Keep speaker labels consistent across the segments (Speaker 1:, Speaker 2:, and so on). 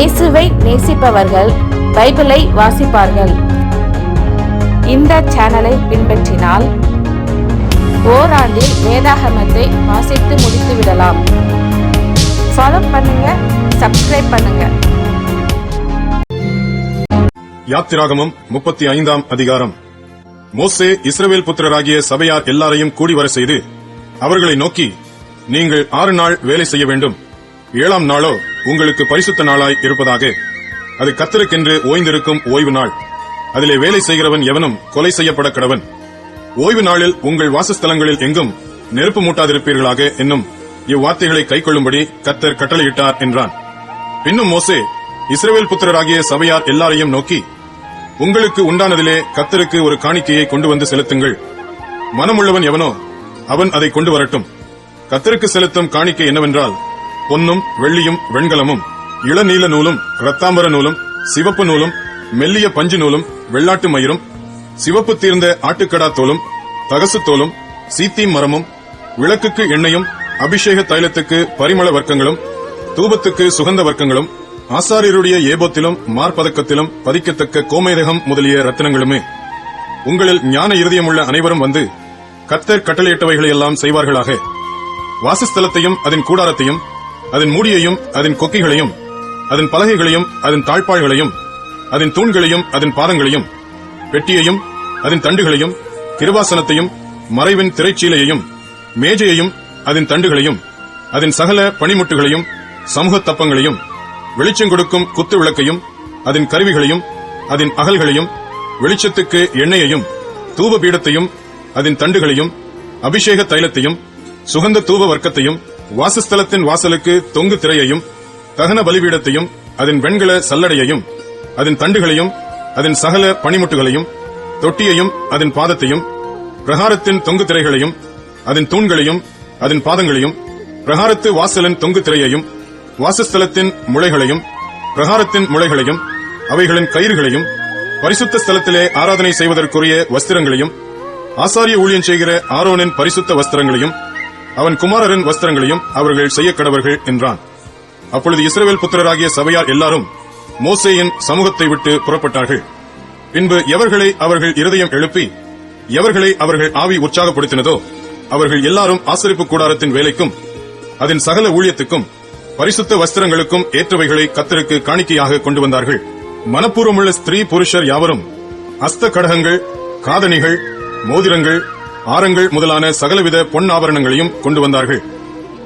Speaker 1: இயேசுவை நேசிப்பவர்கள் பைபிளை வாசிப்பார்கள். இந்த சேனலை பின்பற்றினால் ஓராண்டில் வேதாகமத்தை வாசித்து முடித்து விடலாம். ஃபாலோ பண்ணுங்க, சப்ஸ்கிரைப் பண்ணுங்க.
Speaker 2: யாத்திராகமம் 35ஆம் அதிகாரம். மோசே இஸ்ரவேல் புத்திரராகிய சபையார் எல்லாரையும் கூடி வர செய்து அவர்களை நோக்கி, நீங்கள் 6 நாள் வேலை செய்ய வேண்டும். 7ஆம் நாளோ உங்களுக்கு பரிசுத்த நாளாய் இருப்பதாக. அது கர்த்தருக்கென்று ஓய்ந்திருக்கும் ஓய்வு நாள். அதிலே வேலை செய்கிறவன் எவனும் கொலை செய்யப்பட கடவன். ஓய்வு நாளில் உங்கள் வாசஸ்தலங்களில் எங்கும் நெருப்பு மூட்டாதிருப்பீர்களாக என்னும் இவ்வார்த்தைகளை கைக்கொள்ளும்படி கர்த்தர் கட்டளையிட்டார் என்றான். பின்னும் மோசே இஸ்ரவேல் புத்திரராகிய சபையார் எல்லாரையும் நோக்கி, உங்களுக்கு உண்டானதிலே கர்த்தருக்கு ஒரு காணிக்கையை கொண்டு வந்து செலுத்துங்கள். மனமுள்ளவன் எவனோ அவன் அதை கொண்டு வரட்டும். கர்த்தருக்கு செலுத்தும் காணிக்கை என்னவென்றால், பொன்னும் வெள்ளியும் வெண்கலமும் இளநீல நூலும் இரத்தாம்பர நூலும் சிவப்பு நூலும் மெல்லிய பஞ்சு நூலும் வெள்ளாட்டு மயிரும் சிவப்பு தீர்ந்த ஆட்டுக்கடா தோலும் தகசு தோலும் சீத்தீம் மரமும் விளக்குக்கு எண்ணெயும் அபிஷேக தைலத்துக்கு பரிமள வர்க்கங்களும் தூபத்துக்கு சுகந்த வர்க்கங்களும் ஆசாரியருடைய ஏபோத்திலும் மார்பதக்கத்திலும் பதிக்கத்தக்க கோமேதகம் முதலிய ரத்தினங்களுமே. உங்களில் ஞான இருதயமுள்ள அனைவரும் வந்து கர்த்தர் கட்டளையிட்டவைகளையெல்லாம் செய்வார்களாக. வாசஸ்தலத்தையும் அதன் கூடாரத்தையும் அதன் மூடியையும் அதன் கொக்கிகளையும் அதன் பலகைகளையும் அதன் தாழ்பாள்களையும் அதன் தூண்களையும் அதன் பாதங்களையும் பெட்டியையும் அதன் தண்டுகளையும் கிருபாசனத்தையும் மறைவின் திரைச்சீலையையும் மேஜையையும் அதன் தண்டுகளையும் அதன் சகல பணிமுட்டுகளையும் சமூக தப்பங்களையும் வெளிச்சம் கொடுக்கும் குத்து விளக்கையும் அதன் கருவிகளையும் அதன் அகல்களையும் வெளிச்சத்துக்கு எண்ணெயையும் தூப பீடத்தையும் அதன் தண்டுகளையும் அபிஷேக தைலத்தையும் சுகந்த தூப வர்க்கத்தையும் வாசஸ்தலத்தின் வாசலுக்கு தொங்கு திரையையும் தகன பலிபீடத்தையும் அதன் வெண்கல சல்லடையையும் அதன் தண்டுகளையும் அதன் சகல பணிமுட்டுகளையும் தொட்டியையும் அதன் பாதத்தையும் பிரகாரத்தின் தொங்கு திரைகளையும் அதன் தூண்களையும் அதன் பாதங்களையும் பிரகாரத்து வாசலின் தொங்கு திரையையும் வாசஸ்தலத்தின் முளைகளையும் பிரகாரத்தின் முளைகளையும் அவைகளின் கயிறுகளையும் பரிசுத்த ஸ்தலத்திலே ஆராதனை செய்வதற்குரிய வஸ்திரங்களையும் ஆசாரிய ஊழியம் செய்கிற ஆரோனின் பரிசுத்த வஸ்திரங்களையும் அவன் குமாரரின் வஸ்திரங்களையும் அவர்கள் செய்ய கடவர்கள் என்றான். அப்பொழுது இஸ்ரவேல் புத்திரராகிய சபையார் எல்லாரும் மோசேயின் சமூகத்தை விட்டு புறப்பட்டார்கள். பின்பு எவர்களை அவர்கள் இருதயம் எழுப்பி எவர்களை அவர்கள் ஆவி உற்சாகப்படுத்தினதோ அவர்கள் எல்லாரும் ஆசரிப்பு கூடாரத்தின் வேலைக்கும் அதன் சகல ஊழியத்துக்கும் பரிசுத்த வஸ்திரங்களுக்கும் ஏற்றவைகளை கர்த்தருக்கு காணிக்கையாக கொண்டு வந்தார்கள். மனப்பூர்வமுள்ள ஸ்திரீ புருஷர் யாவரும் அஸ்த கடகங்கள், காதணிகள், மோதிரங்கள், ஆரங்கள் முதலான சகலவித பொன் ஆபரணங்களையும் கொண்டு வந்தார்கள்.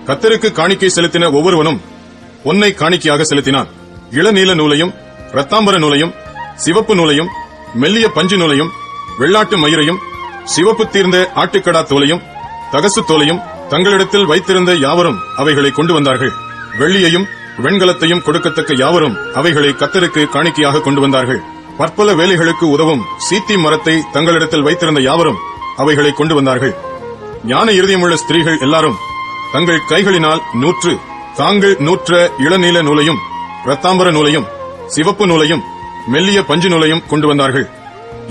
Speaker 2: கர்த்தருக்கு காணிக்கை செலுத்தின ஒவ்வொருவனும் பொன்னை காணிக்கையாக செலுத்தினான். இளநீல நூலையும் இரத்தாம்பர நூலையும் சிவப்பு நூலையும் மெல்லிய பஞ்சு நூலையும் வெள்ளாட்டு மயிரையும் சிவப்பு தீர்ந்த ஆட்டுக்கடா தோலையும் தகசு தோலையும் தங்களிடத்தில் வைத்திருந்த யாவரும் அவைகளை கொண்டு வந்தார்கள். வெள்ளியையும் வெண்கலத்தையும் கொடுக்கத்தக்க யாவரும் அவைகளை கர்த்தருக்கு காணிக்கையாக கொண்டு வந்தார்கள். பற்பல வேலைகளுக்கு உதவும் சீத்தி மரத்தை தங்களிடத்தில் வைத்திருந்த யாவரும் அவைகளை கொண்டு வந்தார்கள். ஞான இருதயமுள்ள ஸ்திரீகள் எல்லாரும் தங்கள் கைகளினால் தாங்கள் நூற்ற இளநீல நூலையும் இரத்தாம்பர நூலையும் சிவப்பு நூலையும் மெல்லிய பஞ்சு நூலையும் கொண்டு வந்தார்கள்.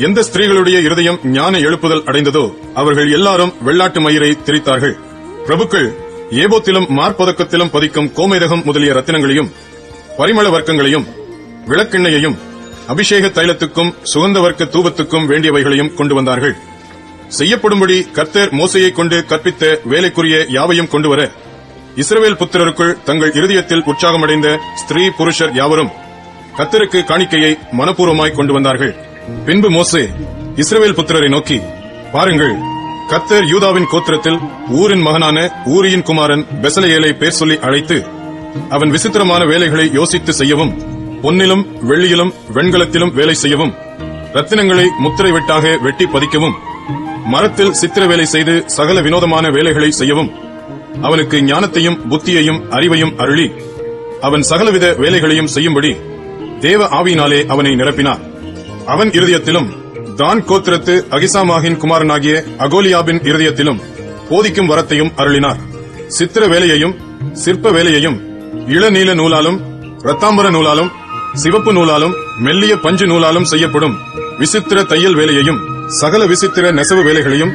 Speaker 2: எந்த ஸ்திரீகளுடைய இருதயம் ஞான எழுப்புதல் அடைந்ததோ அவர்கள் எல்லாரும் வெள்ளாட்டு மயிரை திரித்தார்கள். பிரபுக்கள் ஏபோத்திலும் மார்பதக்கத்திலும் பதிக்கும் கோமேதகம் முதலிய ரத்தினங்களையும் பரிமள வர்க்கங்களையும் விளக்கெண்ணையையும் அபிஷேக தைலத்துக்கும் சுகந்த வர்க்க தூபத்துக்கும் வேண்டியவைகளையும் கொண்டு வந்தார்கள். செய்யப்படும்படி கர்த்தர் மோசையை கொண்டு கற்பித்த வேலைக்குரிய யாவையும் கொண்டுவர இஸ்ரவேல் புத்திரருக்குள் தங்கள் இருதயத்தில் உற்சாகமடைந்த ஸ்திரீ புருஷர் யாவரும் கர்த்தருக்கு காணிக்கையை மனப்பூர்வமாய் கொண்டு வந்தார்கள். பின்பு மோசே இஸ்ரவேல் புத்திரரை நோக்கி, பாருங்கள், கர்த்தர் யூதாவின் கோத்திரத்தில் ஊரின் மகனான ஊரியின் குமாரன் பெசலெயேலை பேர் சொல்லி அழைத்து அவன் விசித்திரமான வேலைகளை யோசித்து செய்யவும் பொன்னிலும் வெள்ளியிலும் வெண்கலத்திலும் வேலை செய்யவும் ரத்தினங்களை முத்திரை வெட்டாக வெட்டி பதிக்கவும் மரத்தில் சித்திர வேலை செய்து சகல வினோதமான வேலைகளை செய்யவும் அவனுக்கு ஞானத்தையும் புத்தியையும் அறிவையும் அருளி அவன் சகலவித வேலைகளையும் செய்யும்படி தேவ ஆவியினாலே அவனை நிரப்பினார். அவன் இருதயத்திலும் தான் கோத்திரத்து அகிசாமாகின் குமாரனாகிய அகோலியாபின் இருதயத்திலும் போதிக்கும் வரத்தையும் அருளினார். சித்திர வேலையையும் சிற்ப வேலையையும் இளநீல நூலாலும் இரத்தாம்பர நூலாலும் சிவப்பு நூலாலும் மெல்லிய பஞ்சு நூலாலும் செய்யப்படும் விசித்திர தையல் வேலையையும் சகல விசித்திர நெசவு வேலைகளையும்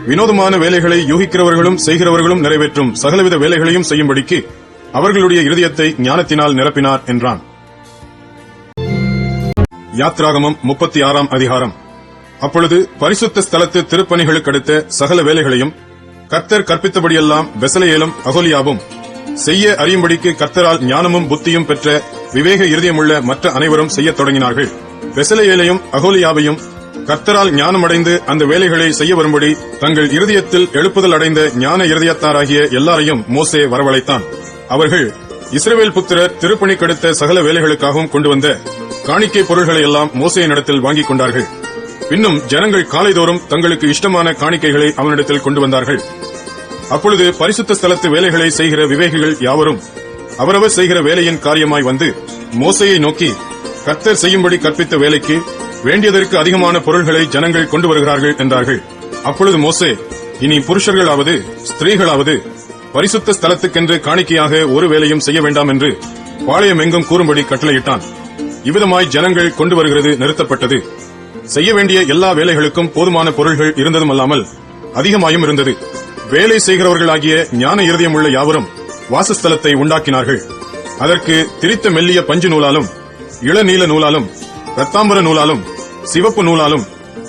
Speaker 2: வினோதமான வேலைகளை யூகிக்கிறவர்களும் செய்கிறவர்களும் நிறைவேற்றும் சகலவித வேலைகளையும் செய்யும்படிக்கு அவர்களுடைய இருதயத்தை ஞானத்தினால் நிரப்பினார் என்றான். யாத்ராகமம் 36 அதிகாரம். அப்பொழுது பரிசுத்த ஸ்தலத்து திருப்பணிகளுக்கடுத்த சகல வேலைகளையும் கர்த்தர் கற்பித்தபடியெல்லாம் பெசலெயேலும் அகோலியாவும் செய்ய அறியும்படிக்கு கர்த்தரால் ஞானமும் புத்தியும் பெற்ற விவேக இருதயமுள்ள மற்ற அனைவரும் செய்யத் தொடங்கினார்கள். பெசலெயேலையும் அகோலியாவையும் கர்த்தரால் ஞானமடைந்து அந்த வேலைகளை செய்ய வரும்படி தங்கள் இருதயத்தில் எழுப்புதல் அடைந்த ஞான இருதயத்தாராகிய எல்லாரையும் மோசே வரவழைத்தான். அவர்கள் இஸ்ரவேல் புத்திரர் திருப்பணிக்கடுத்த சகல வேலைகளுக்காகவும் கொண்டு வந்த காணிக்கை பொருள்களை எல்லாம் மோசேயினிடத்தில் வாங்கிக் கொண்டார்கள். பின்னும் ஜனங்கள் காலைதோறும் தங்களுக்கு இஷ்டமான காணிக்கைகளை அவனிடத்தில் கொண்டு வந்தார்கள். அப்பொழுது பரிசுத்த ஸ்தலத்து வேலைகளை செய்கிற விவேகிகள் யாவரும் அவரவர் செய்கிற வேலையின் காரியமாய் வந்து மோசேயை நோக்கி, கர்த்தர் செய்யும்படி கற்பித்த வேலைக்கு வேண்டியதற்கு அதிகமான பொருள்களை ஜனங்கள் கொண்டு வருகிறார்கள் என்றார்கள். அப்பொழுது மோசே, இனி புருஷர்களாவது ஸ்திரீகளாவது பரிசுத்த ஸ்தலத்துக்கென்று காணிக்கையாக ஒரு வேலையும் செய்ய வேண்டாம் என்று பாளையம் எங்கும் கூறும்படி கட்டளையிட்டான். இவ்விதமாய் ஜனங்கள் கொண்டு வருகிறது நிறுத்தப்பட்டது. செய்ய வேண்டிய எல்லா வேலைகளுக்கும் போதுமான பொருள்கள் இருந்ததுமல்லாமல் அதிகமாயும் இருந்தது. வேலை செய்கிறவர்களாகிய ஞான இருதயமுள்ள யாவரும் வாசஸ்தலத்தை உண்டாக்கினார்கள். அதற்கு திரித்த மெல்லிய பஞ்சு நூலாலும் இளநீல நூலாலும் இரத்தாம்பர நூலாலும் சிவப்பு நூலாலும்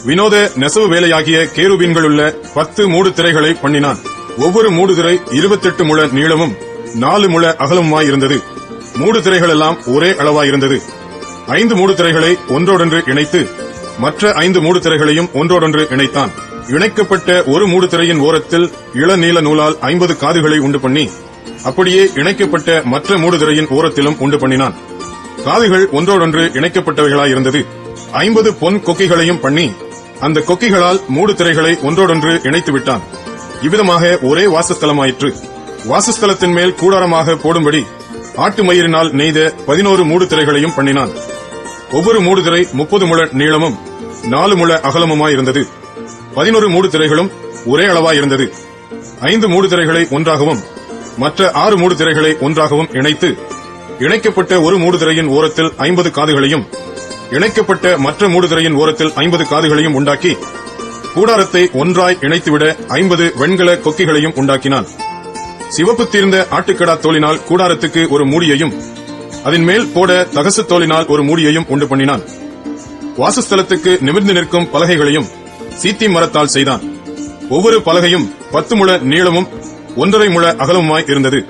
Speaker 2: வினோத நெசவு வேலையாகிய கேருபீன்கள் உள்ள 10 மூடு திரைகளை பண்ணினான். ஒவ்வொரு மூடு திரை 28 முழ நீளமும் 4 முழ அகலமுமாயிருந்தது. மூடு திரைகள் எல்லாம் ஒரே அளவாயிருந்தது. 5 மூடு திரைகளை ஒன்றோடொன்று இணைத்து மற்ற 5 மூடு திரைகளையும் ஒன்றோடொன்று இணைத்தான். இணைக்கப்பட்ட ஒரு மூடு திரையின் ஓரத்தில் இளநீல நூலால் 50 காதுகளை உண்டு பண்ணி அப்படியே இணைக்கப்பட்ட மற்ற மூடு திரையின் ஓரத்திலும் உண்டு பண்ணினான். காதுகள் ஒன்றோடொன்று இணைக்கப்பட்டவைகளாயிருந்தது. 50 பொன் கொக்கிகளையும் பண்ணி அந்த கொக்கிகளால் மூடு திரைகளை ஒன்றோடொன்று இணைத்து விட்டான். இவ்விதமாக ஒரே வாசஸ்தலமாயிற்று. வாசஸ்தலத்தின் மேல் கூடாரமாக போடும்படி ஆட்டு மயிரினால் நெய்த 11 மூடு திரைகளையும் பண்ணினான். ஒவ்வொரு மூடு திரை 30 முழ நீளமும் 4 முழ அகலமுமாயிருந்தது. 11 மூடு திரைகளும் ஒரே அளவாயிருந்தது. 5 மூடு திரைகளை ஒன்றாகவும் மற்ற 6 மூடு திரைகளை ஒன்றாகவும் இணைத்து இணைக்கப்பட்ட ஒரு மூடு திரையின் ஓரத்தில் 50 காதுகளையும் இணைக்கப்பட்ட மற்ற மூடு திரையின் ஓரத்தில் 50 காதுகளையும் உண்டாக்கி கூடாரத்தை ஒன்றாய் இணைத்துவிட 50 வெண்கல கொக்கிகளையும் உண்டாக்கினான். சிவப்பு தீர்ந்த ஆட்டுக்கடா தோலினால் கூடாரத்துக்கு ஒரு மூடியையும் அதன் மேல் போட தகசு தோலினால் ஒரு மூடியையும் உண்டு பண்ணினான். வாசஸ்தலத்துக்கு நிமிர்ந்து நிற்கும் பலகைகளையும் சீத்தி மரத்தால் செய்தான். ஒவ்வொரு பலகையும் 10 முழ நீளமும் 1.5 முழ அகலமுமாய் இருந்தது.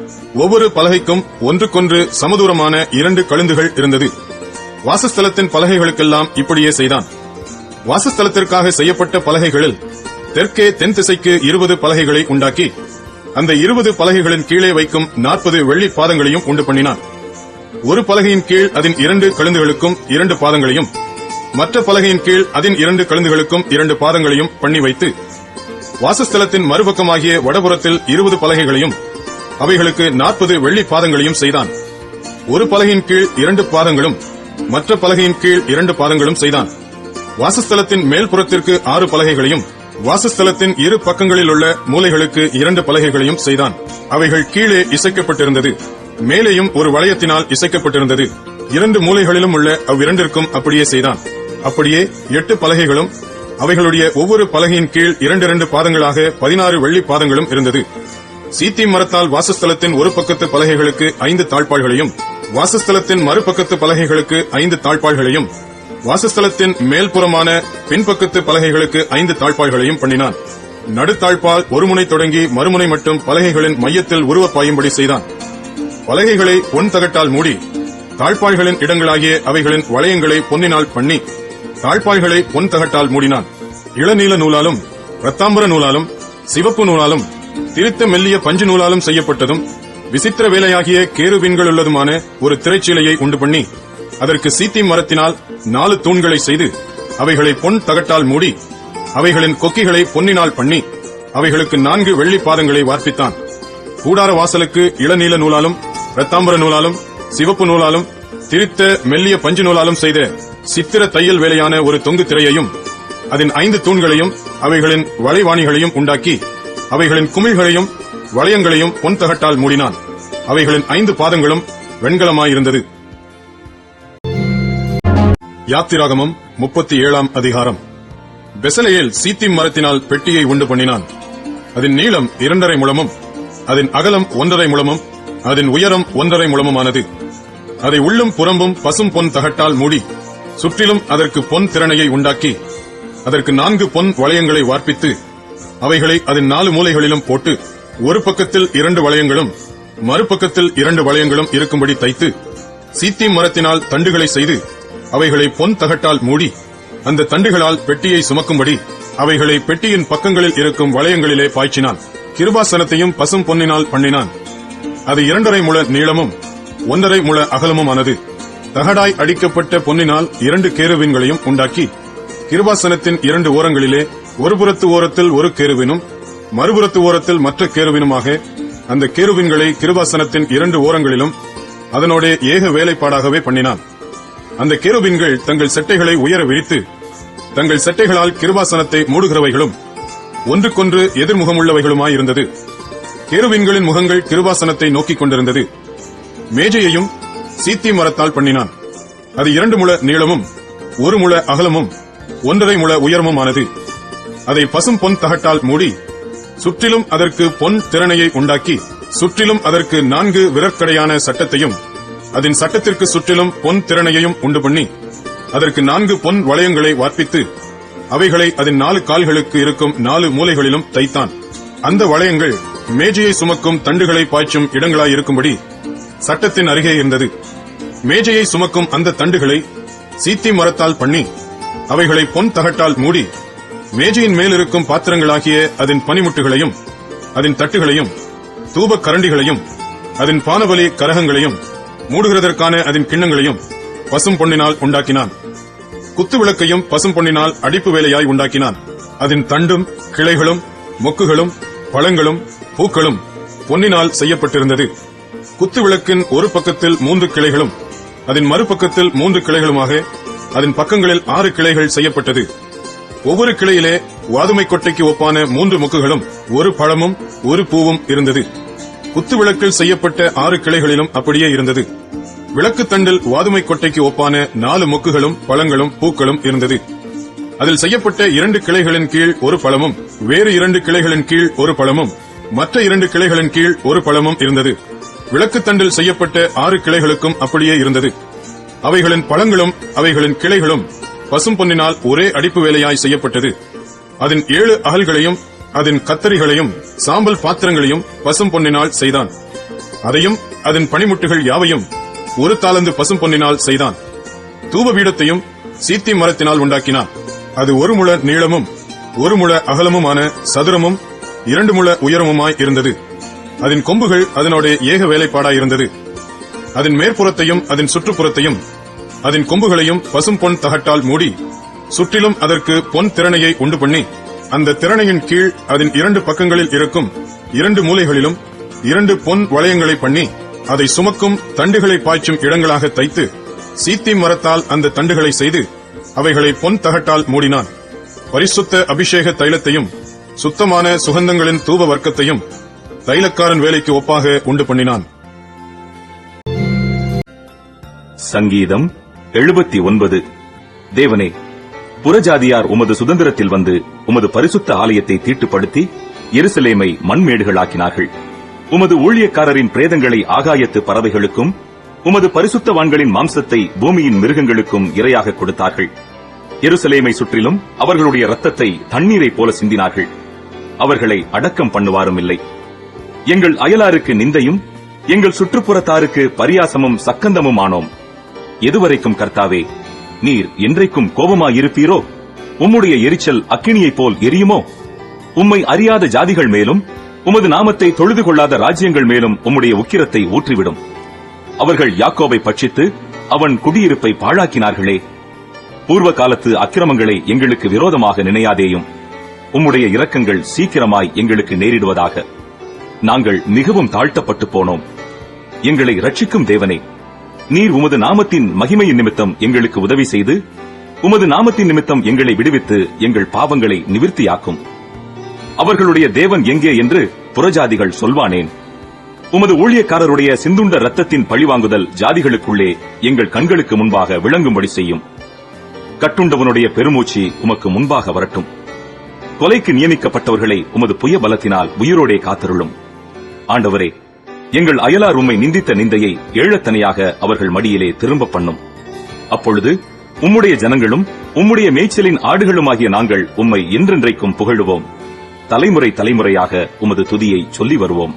Speaker 2: ஒவ்வொரு பலகைக்கும் ஒன்றுக்கொன்று சமதூரமான 2 கழுந்துகள் இருந்தது. வாசஸ்தலத்தின் பலகைகளுக்கெல்லாம் இப்படியே செய்தான். வாசஸ்தலத்திற்காக செய்யப்பட்ட பலகைகளில் தெற்கே தென் திசைக்கு 20 பலகைகளை உண்டாக்கி அந்த 20 பலகைகளின் கீழே வைக்கும் 40 வெள்ளி பாதங்களையும் உண்டு பண்ணினான். ஒரு பலகையின் கீழ் அதன் 2 கழுந்துகளுக்கும் 2 பாதங்களையும் மற்ற பலகையின் கீழ் அதன் 2 கழுந்துகளுக்கும் 2 பாதங்களையும் பண்ணி வைத்து வாசஸ்தலத்தின் மறுபக்கமாகிய வடபுறத்தில் 20 பலகைகளையும் அவைகளுக்கு 40 வெள்ளி பாதங்களையும் செய்தான். ஒரு பலகையின் கீழ் 2 பாதங்களும் மற்ற பலகையின் கீழ் 2 பாதங்களும் செய்தான். வாசஸ்தலத்தின் மேல்புறத்திற்கு 6 பலகைகளையும் வாசஸ்தலத்தின் இரு பக்கங்களில் உள்ள மூலைகளுக்கு 2 பலகைகளையும் செய்தான். அவைகள் கீழே இசைக்கப்பட்டிருந்தது. மேலேயும் ஒரு வளையத்தினால் இசைக்கப்பட்டிருந்தது. 2 மூலைகளிலும் உள்ள அவ்விரண்டிற்கும் அப்படியே செய்தான். அப்படியே 8 பலகைகளும் அவைகளுடைய ஒவ்வொரு பலகையின் கீழ் 2 பாதங்களாக 16 வெள்ளி பாதங்களும் இருந்தது. சீத்தி மரத்தால் வாசஸ்தலத்தின் ஒரு பக்கத்து பலகைகளுக்கு 5 தாழ்பாள்களையும் வாசஸ்தலத்தின் மறுபக்கத்து பலகைகளுக்கு 5 தாழ்பாள்களையும் வாசஸ்தலத்தின் மேல்புறமான பின்பக்கத்து பலகைகளுக்கு 5 தாழ்பாள்களையும் பண்ணினான். நடுத்தாழ்பால் ஒரு முனை தொடங்கி மறுமுனை மட்டும் பலகைகளின் மையத்தில் உருவ பாயும்படி செய்தான். பலகைகளை பொன் தகட்டால் மூடி தாழ்பாள்களின் இடங்களாகிய அவைகளின் வளையங்களை பொன்னினால் பண்ணி தாழ்பாள்களை பொன் தகட்டால் மூடினான். இளநீல நூலாலும் இரத்தாம்பர நூலாலும் சிவப்பு நூலாலும் திரித்த மெல்லிய பஞ்சு நூலாலும் செய்யப்பட்டதும் விசித்திர வேலையாகிய கேருபீன்கள் உள்ளதுமான ஒரு திரைச்சீலையை உண்டு பண்ணி அதற்கு சீத்தி மரத்தினால் 4 தூண்களை செய்து அவைகளை பொன் தகட்டால் மூடி அவைகளின் கொக்கிகளை பொன்னினால் பண்ணி அவைகளுக்கு 4 வெள்ளி பாதங்களை வார்ப்பித்தான். கூடார வாசலுக்கு இளநீல நூலாலும் இரத்தாம்பர நூலாலும் சிவப்பு நூலாலும் திரித்த மெல்லிய பஞ்சு நூலாலும் செய்த சித்திர தையல் வேலையான ஒரு தொங்கு திரையையும் அதன் 5 தூண்களையும் அவைகளின் வளைவாணிகளையும் உண்டாக்கி அவைகளின் குமிழ்களையும் வளையங்களையும் பொன் தகட்டால் மூடினான். அவைகளின் 5 பாதங்களும் வெண்கலமாயிருந்தது. யாத்திராகமம் 37 அதிகாரம். பெசலெயேல் சீத்திம் மரத்தினால் பெட்டியை உண்டு பண்ணினான். அதன் நீளம் 2.5 முழமும் அதன் அகலம் 1.5 முழமும் அதன் உயரம் 1.5 முழமுமானது. அதை உள்ளும் புறம்பும் பசும் பொன் தகட்டால் மூடி சுற்றிலும் அதற்கு பொன் திறனையை உண்டாக்கி அதற்கு 4 பொன் வளையங்களை வார்ப்பித்து அவைகளை அதன் 4 மூலைகளிலும் போட்டு ஒரு பக்கத்தில் 2 வளையங்களும் மறுபக்கத்தில் 2 வளையங்களும் இருக்கும்படி தைத்து சீத்திம் மரத்தினால் தண்டுகளை செய்து அவைகளை பொன் தகட்டால் மூடி அந்த தண்டுகளால் பெட்டியை சுமக்கும்படி அவைகளை பெட்டியின் பக்கங்களில் இருக்கும் வளையங்களிலே பாய்ச்சினான். கிருபாசனத்தையும் பசும் பொன்னினால் பண்ணினான். அது 2.5 முழ நீளமும் 1.5 முழ அகலமுமானது. தகடாய் அடிக்கப்பட்ட பொன்னினால் 2 கேருபீன்களையும் உண்டாக்கி கிருபாசனத்தின் 2 ஓரங்களிலே ஒரு புறத்து ஓரத்தில் ஒரு கேருபீனும் மறுபுறத்து ஓரத்தில் மற்ற கேருபீனுமாக அந்த கேருபீன்களை கிருபாசனத்தின் 2 ஓரங்களிலும் அதனோட ஏக வேலைப்பாடாகவே பண்ணினான். அந்த கேருபீன்கள் தங்கள் செட்டைகளை உயர விரித்து தங்கள் செட்டைகளால் கிருபாசனத்தை மூடுகிறவைகளும் ஒன்றுக்கொன்று எதிர்முகமுள்ளவைகளுமாயிருந்தது. கேருபீன்களின் முகங்கள் கிருபாசனத்தை நோக்கிக் கொண்டிருந்தது. மேஜையையும் சீத்திம் மரத்தால் பண்ணினான். அது 2 முழ நீளமும் 1 முழ அகலமும் 1.5 முழ உயரமுமானது. அதை பசும் பொன் தகட்டால் மூடி சுற்றிலும் அதற்கு பொன் திறனையை உண்டாக்கி சுற்றிலும் அதற்கு 4 விரற்கடையான சட்டத்தையும் அதன் சட்டத்திற்கு சுற்றிலும் பொன் திறனையையும் உண்டு பண்ணி அதற்கு 4 பொன் வளையங்களை வார்ப்பித்து அவைகளை அதன் 4 கால்களுக்கு இருக்கும் 4 மூலைகளிலும் தைத்தான். அந்த வளையங்கள் மேஜையை சுமக்கும் தண்டுகளை பாய்ச்சும் இடங்களாயிருக்கும்படி சட்டத்தின் அருகே இருந்தது. மேஜையை சுமக்கும் அந்த தண்டுகளை சீத்திம் மரத்தால் பண்ணி அவைகளை பொன் தகட்டால் மூடி மேஜையின் மேலிருக்கும் பாத்திரங்களாகிய அதன் பனிமுட்டுகளையும் அதன் தட்டுகளையும் தூப கரண்டிகளையும் அதன் பானபலி கரகங்களையும் மூடுகிறதற்கான அதன் கிண்ணங்களையும் பசும் பொன்னினால் உண்டாக்கினான். குத்து விளக்கையும் பசும் பொன்னினால் அடிப்பு வேலையாய் உண்டாக்கினான். அதன் தண்டும் கிளைகளும் மொக்குகளும் பழங்களும் பூக்களும் பொன்னினால் செய்யப்பட்டிருந்தது. குத்து விளக்கின் ஒரு பக்கத்தில் 3 கிளைகளும் அதன் மறுபக்கத்தில் 3 கிளைகளுமாக அதன் பக்கங்களில் 6 கிளைகள் செய்யப்பட்டது. ஒவ்வொரு கிளையிலே வாதுமை கொட்டைக்கு ஒப்பான 3 மொக்குகளும் ஒரு பழமும் ஒரு பூவும் இருந்தது. குத்து விளக்கில் செய்யப்பட்ட 6 கிளைகளிலும் அப்படியே இருந்தது. விளக்கு தண்டில் வாதுமை கொட்டைக்கு ஒப்பான 4 மொக்குகளும் பழங்களும் பூக்களும் இருந்தது. அதில் செய்யப்பட்ட 2 கிளைகளின் கீழ் ஒரு பழமும் வேறு 2 கிளைகளின் கீழ் ஒரு பழமும் மற்ற 2 கிளைகளின் கீழ் ஒரு பழமும் இருந்தது. விளக்கு தண்டில் செய்யப்பட்ட 6 கிளைகளுக்கும் அப்படியே இருந்தது. அவைகளின் பழங்களும் அவைகளின் கிளைகளும் பசும் பொன்னினால் ஒரே அடிப்பு வேலையாய் செய்யப்பட்டது. அதன் 7 அகல்களையும் அதன் கத்தரிகளையும் சாம்பல் பாத்திரங்களையும் பசும் பொன்னினால் செய்தான். அதையும் அதன் பனிமுட்டுகள் யாவையும் 1 தாலந்து பசும் பொன்னினால் செய்தான். தூப பீடத்தையும் சீத்திம் மரத்தினால் உண்டாக்கினான். அது 1 முழ நீளமும் 1 முழ அகலமுமான சதுரமும் 2 முழ உயரமுமாய் இருந்தது. அதன் கொம்புகள் அதனோட ஏக வேலைப்பாடாயிருந்தது. அதன் மேற்புறத்தையும் அதன் சுற்றுப்புறத்தையும் அதன் கொம்புகளையும் பசும் பொன் தகட்டால் மூடி சுற்றிலும் அதற்கு பொன் திறனையை உண்டு பண்ணி அந்த திறனையின் கீழ் அதன் 2 பக்கங்களில் இருக்கும் 2 மூலைகளிலும் 2 பொன் வளையங்களை பண்ணி அதை சுமக்கும் தண்டுகளை பாய்ச்சும் இடங்களாக தைத்து சீத்திம் மரத்தால் அந்த தண்டுகளை செய்து அவைகளை பொன் தகட்டால் மூடினான். பரிசுத்த அபிஷேக தைலத்தையும் சுத்தமான சுகந்தங்களின் தூப வர்க்கத்தையும் தைலக்காரன் வேலைக்கு ஒப்பாக உண்டு பண்ணினான்.
Speaker 3: சங்கீதம் 79. தேவனே, புறஜாதியார் உமது சுதந்திரத்தில் வந்து உமது பரிசுத்த ஆலயத்தை தீட்டுப்படுத்தி எருசலேமை மண்மேடுகளாக்கினார்கள். உமது ஊழியக்காரரின் பிரேதங்களை ஆகாயத்து பறவைகளுக்கும் உமது பரிசுத்தவான்களின் மாம்சத்தை பூமியின் மிருகங்களுக்கும் இரையாக கொடுத்தார்கள். எருசலேமை சுற்றிலும் அவர்களுடைய இரத்தத்தை தண்ணீரைப் போல சிந்தினார்கள். அவர்களை அடக்கம் பண்ணுவாரும் இல்லை. எங்கள் அயலாருக்கு நிந்தையும் எங்கள் சுற்றுப்புறத்தாருக்கு பரியாசமும் சக்கந்தமும் ஆனோம். எதுவரைக்கும் கர்த்தாவே, நீர் என்றைக்கும் கோபமாயிருப்பீரோ? உம்முடைய எரிச்சல் அக்கினியைப் போல் எரியுமோ? உம்மை அறியாத ஜாதிகள் மேலும் உமது நாமத்தை தொழுது கொள்ளாத ராஜ்யங்கள் மேலும் உம்முடைய உக்கிரத்தை ஊற்றிவிடும். அவர்கள் யாக்கோபை பட்சித்து அவன் குடியிருப்பை பாழாக்கினார்களே. பூர்வ காலத்து அக்கிரமங்களை எங்களுக்கு விரோதமாக நினையாதேயும். உம்முடைய இரக்கங்கள் சீக்கிரமாய் எங்களுக்கு நேரிடுவதாக. நாங்கள் மிகவும் தாழ்த்தப்பட்டு போனோம். எங்களை ரட்சிக்கும் தேவனே, நீர் உமது நாமத்தின் மகிமையின் நிமித்தம் எங்களுக்கு உதவி செய்து உமது நாமத்தின் நிமித்தம் எங்களை விடுவித்து எங்கள் பாவங்களை நிவிர்த்தியாக்கும். அவர்களுடைய தேவன் எங்கே என்று புறஜாதிகள் சொல்வானேன்? உமது ஊழியக்காரருடைய சிந்துண்ட இரத்தத்தின் பழிவாங்குதல் ஜாதிகளுக்குள்ளே எங்கள் கண்களுக்கு முன்பாக விளங்கும்படி செய்யும். கட்டுண்டவனுடைய பெருமூச்சு உமக்கு முன்பாக வரட்டும். கொலைக்கு நியமிக்கப்பட்டவர்களை உமது புய பலத்தினால் உயிரோடே காத்தருளும். ஆண்டவரே, எங்கள் அயலார் உம்மை நிந்தித்த நிந்தையை ஏழத்தனையாக அவர்கள் மடியிலே திரும்ப பண்ணும். அப்பொழுது உம்முடைய ஜனங்களும் உம்முடைய மேய்ச்சலின் ஆடுகளுமாகிய நாங்கள் உம்மை என்றென்றைக்கும் புகழுவோம். தலைமுறை தலைமுறையாக உமது துதியை சொல்லி வருவோம்.